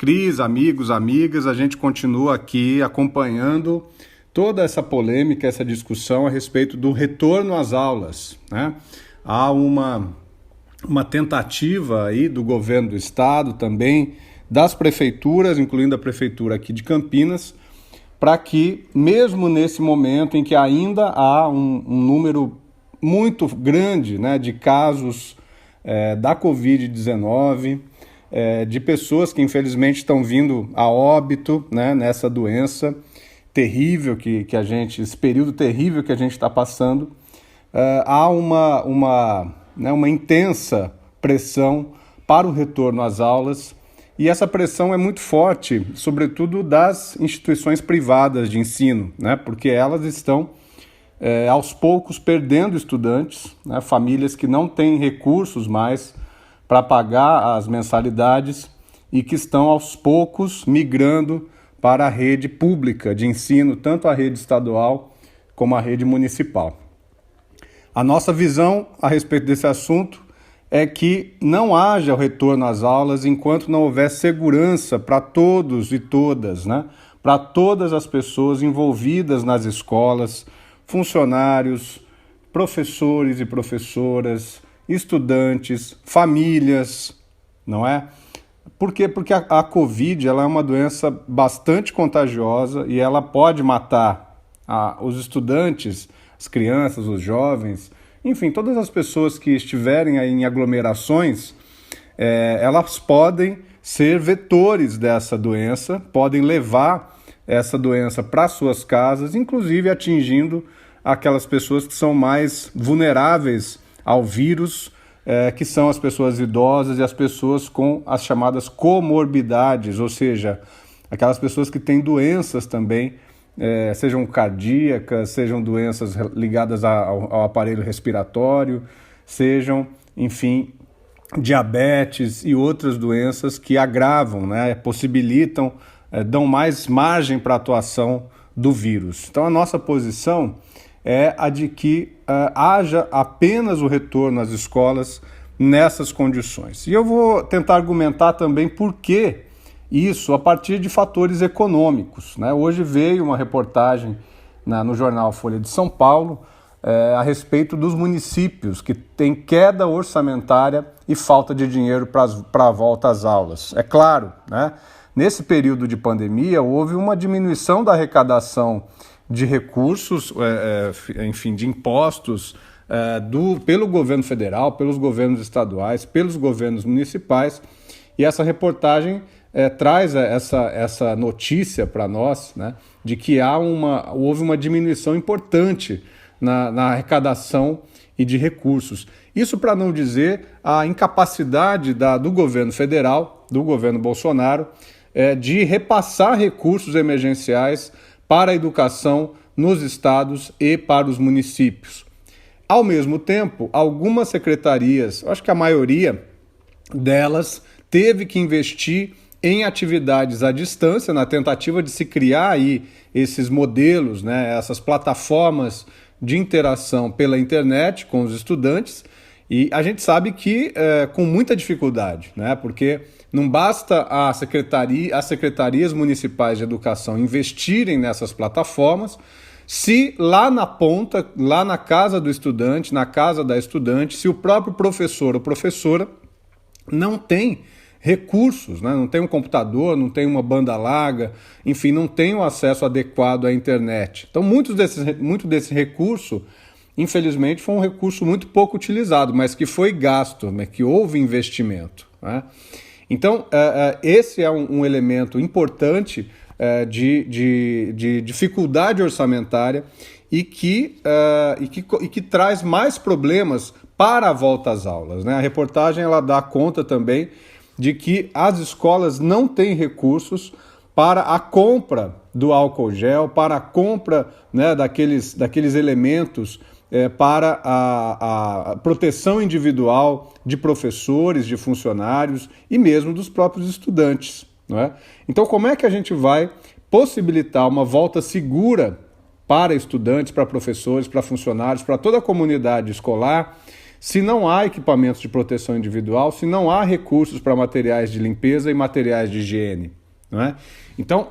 Cris, amigos, amigas, a gente continua aqui acompanhando toda essa polêmica, essa discussão a respeito do retorno às aulas, né? Há uma tentativa aí do governo do estado, também das prefeituras, incluindo a prefeitura aqui de Campinas, para que, mesmo nesse momento em que ainda há um número muito grande, né, de casos da Covid-19, de pessoas que infelizmente estão vindo a óbito, né, nessa doença terrível esse período terrível que a gente está passando, há uma intensa pressão para o retorno às aulas, e essa pressão é muito forte, sobretudo das instituições privadas de ensino, né, porque elas estão aos poucos perdendo estudantes, né, famílias que não têm recursos mais para pagar as mensalidades e que estão aos poucos migrando para a rede pública de ensino, tanto a rede estadual como a rede municipal. A nossa visão a respeito desse assunto é que não haja o retorno às aulas enquanto não houver segurança para todos e todas, né? Para todas as pessoas envolvidas nas escolas, funcionários, professores e professoras, estudantes, famílias, não é? Por quê? Porque a Covid ela é uma doença bastante contagiosa e ela pode matar os estudantes, as crianças, os jovens, enfim, todas as pessoas que estiverem aí em aglomerações, elas podem ser vetores dessa doença, podem levar essa doença para suas casas, inclusive atingindo aquelas pessoas que são mais vulneráveis ao vírus, que são as pessoas idosas e as pessoas com as chamadas comorbidades, ou seja, aquelas pessoas que têm doenças também, sejam cardíacas, sejam doenças ligadas ao aparelho respiratório, sejam, enfim, diabetes e outras doenças que agravam, né, possibilitam, dão mais margem para a atuação do vírus. Então a nossa posição é a de que haja apenas o retorno às escolas nessas condições. E eu vou tentar argumentar também por que isso a partir de fatores econômicos, né? Hoje veio uma reportagem no jornal Folha de São Paulo a respeito dos municípios que têm queda orçamentária e falta de dinheiro para a volta às aulas. É claro, né? Nesse período de pandemia houve uma diminuição da arrecadação de recursos, enfim, de impostos pelo governo federal, pelos governos estaduais, pelos governos municipais, e essa reportagem traz essa notícia para nós, né, de que houve uma diminuição importante na arrecadação e de recursos. Isso para não dizer a incapacidade do governo federal, do governo Bolsonaro, de repassar recursos emergenciais para a educação nos estados e para os municípios. Ao mesmo tempo, algumas secretarias, acho que a maioria delas, teve que investir em atividades à distância, na tentativa de se criar aí esses modelos, né, essas plataformas de interação pela internet com os estudantes, e a gente sabe que com muita dificuldade, né, porque não basta as secretarias municipais de educação investirem nessas plataformas, se lá na ponta, lá na casa do estudante, na casa da estudante, se o próprio professor ou professora não tem recursos, né? Não tem um computador, não tem uma banda larga, enfim, não tem o acesso adequado à internet. Então, muito desse recurso, infelizmente, foi um recurso muito pouco utilizado, mas que foi gasto, né? Que houve investimento, né? Então, esse é um elemento importante de dificuldade orçamentária e que traz mais problemas para a volta às aulas, né? A reportagem ela dá conta também de que as escolas não têm recursos para a compra do álcool gel, para a compra, né, daqueles elementos para a proteção individual de professores, de funcionários e mesmo dos próprios estudantes, não é? Então, como é que a gente vai possibilitar uma volta segura para estudantes, para professores, para funcionários, para toda a comunidade escolar, se não há equipamentos de proteção individual, se não há recursos para materiais de limpeza e materiais de higiene, não é? Então,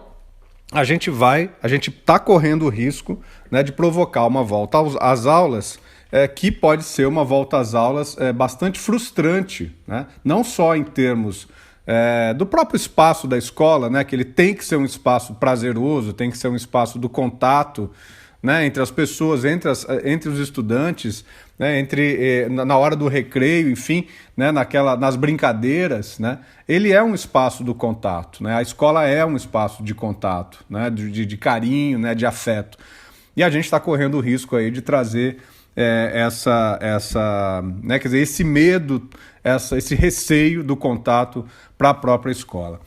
a gente está correndo o risco, né, de provocar uma volta às aulas que pode ser uma volta às aulas bastante frustrante, né? Não só em termos do próprio espaço da escola, né, que ele tem que ser um espaço prazeroso, tem que ser um espaço do contato, né, entre as pessoas, entre os estudantes, né, na hora do recreio, enfim, né, nas brincadeiras, né, ele é um espaço do contato, né, a escola é um espaço de contato, né, de carinho, né, de afeto. E a gente está correndo o risco aí de trazer né, quer dizer, esse medo, esse receio do contato para a própria escola.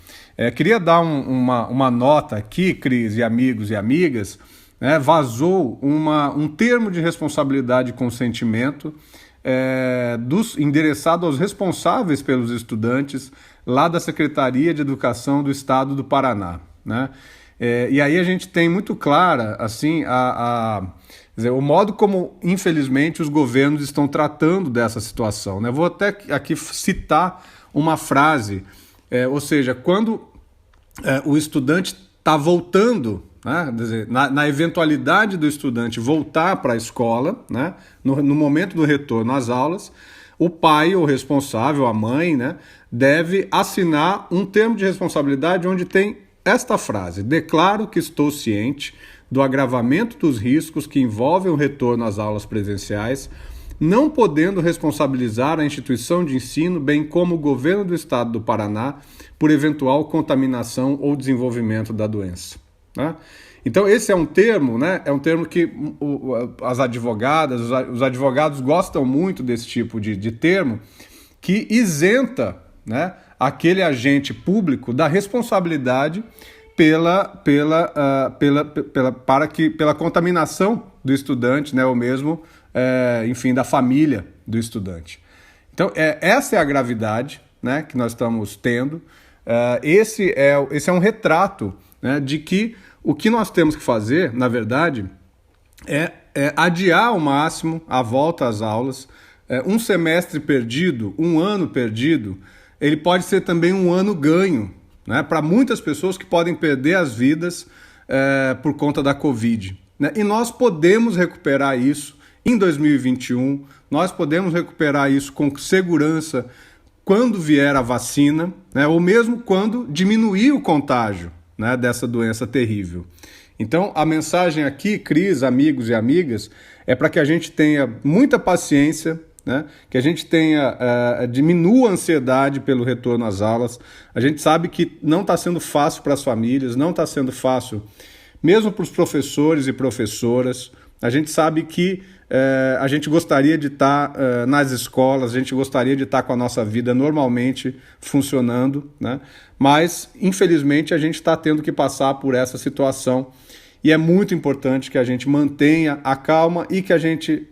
Queria dar uma nota aqui, Cris, e amigos e amigas, né, vazou um termo de responsabilidade e consentimento endereçado aos responsáveis pelos estudantes lá da Secretaria de Educação do Estado do Paraná, né? E aí a gente tem muito clara assim, quer dizer, o modo como, infelizmente, os governos estão tratando dessa situação, né? Vou até aqui citar uma frase, ou seja, quando o estudante está voltando, né, quer dizer, na eventualidade do estudante voltar para a escola, né, no momento do retorno às aulas, o pai ou responsável, a mãe, né, deve assinar um termo de responsabilidade onde tem esta frase: declaro que estou ciente do agravamento dos riscos que envolvem o retorno às aulas presenciais, não podendo responsabilizar a instituição de ensino, bem como o governo do estado do Paraná, por eventual contaminação ou desenvolvimento da doença, né? Então esse é um termo, né? É um termo que as advogadas, os advogados gostam muito desse tipo de termo, que isenta, né, aquele agente público da responsabilidade pela contaminação do estudante, né, ou mesmo, enfim, da família do estudante. Então, essa é a gravidade, né, que nós estamos tendo. Esse é um retrato, né, de que o que nós temos que fazer, na verdade, é adiar ao máximo a volta às aulas. Um semestre perdido, um ano perdido, ele pode ser também um ano ganho, né, para muitas pessoas que podem perder as vidas por conta da Covid, né? E nós podemos recuperar isso em 2021, nós podemos recuperar isso com segurança quando vier a vacina, né, ou mesmo quando diminuir o contágio, né, dessa doença terrível. Então, a mensagem aqui, Cris, amigos e amigas, é para que a gente tenha muita paciência, né, que a gente diminua a ansiedade pelo retorno às aulas. A gente sabe que não está sendo fácil para as famílias, não está sendo fácil mesmo para os professores e professoras. A gente sabe que a gente gostaria de estar nas escolas, a gente gostaria de estar com a nossa vida normalmente funcionando, né? Mas, infelizmente, a gente está tendo que passar por essa situação. E é muito importante que a gente mantenha a calma e que a gente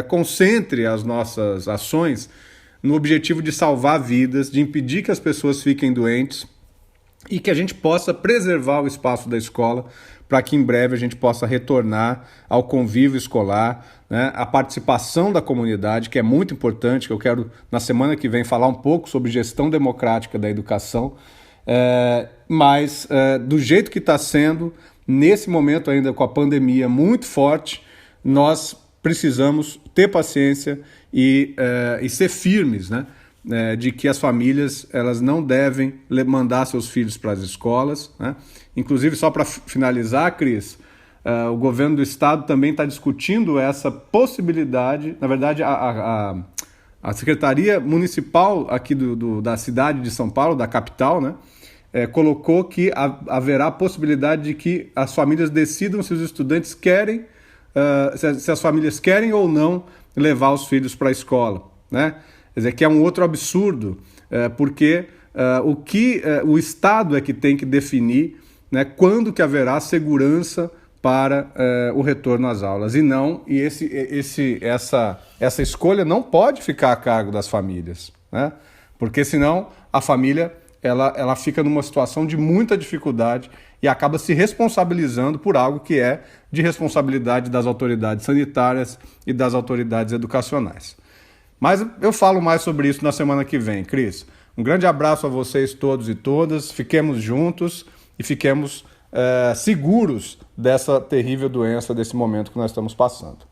concentre as nossas ações no objetivo de salvar vidas, de impedir que as pessoas fiquem doentes e que a gente possa preservar o espaço da escola para que em breve a gente possa retornar ao convívio escolar, né, a participação da comunidade, que é muito importante, que eu quero, na semana que vem, falar um pouco sobre gestão democrática da educação, mas do jeito que está sendo, nesse momento ainda com a pandemia muito forte, nós precisamos ter paciência e ser firmes, né? De que as famílias elas não devem mandar seus filhos para as escolas, né? Inclusive, só para finalizar, Cris, o governo do estado também está discutindo essa possibilidade. Na verdade, a Secretaria Municipal aqui da cidade de São Paulo, da capital, né, colocou que haverá a possibilidade de que as famílias decidam se os estudantes querem, se as famílias querem ou não levar os filhos para a escola, né? Quer dizer, que é um outro absurdo, porque o Estado é que tem que definir, né, quando que haverá segurança para o retorno às aulas. Essa escolha não pode ficar a cargo das famílias, né? Porque senão a família ela fica numa situação de muita dificuldade e acaba se responsabilizando por algo que é de responsabilidade das autoridades sanitárias e das autoridades educacionais. Mas eu falo mais sobre isso na semana que vem, Cris. Um grande abraço a vocês todos e todas, fiquemos juntos e fiquemos seguros dessa terrível doença, desse momento que nós estamos passando.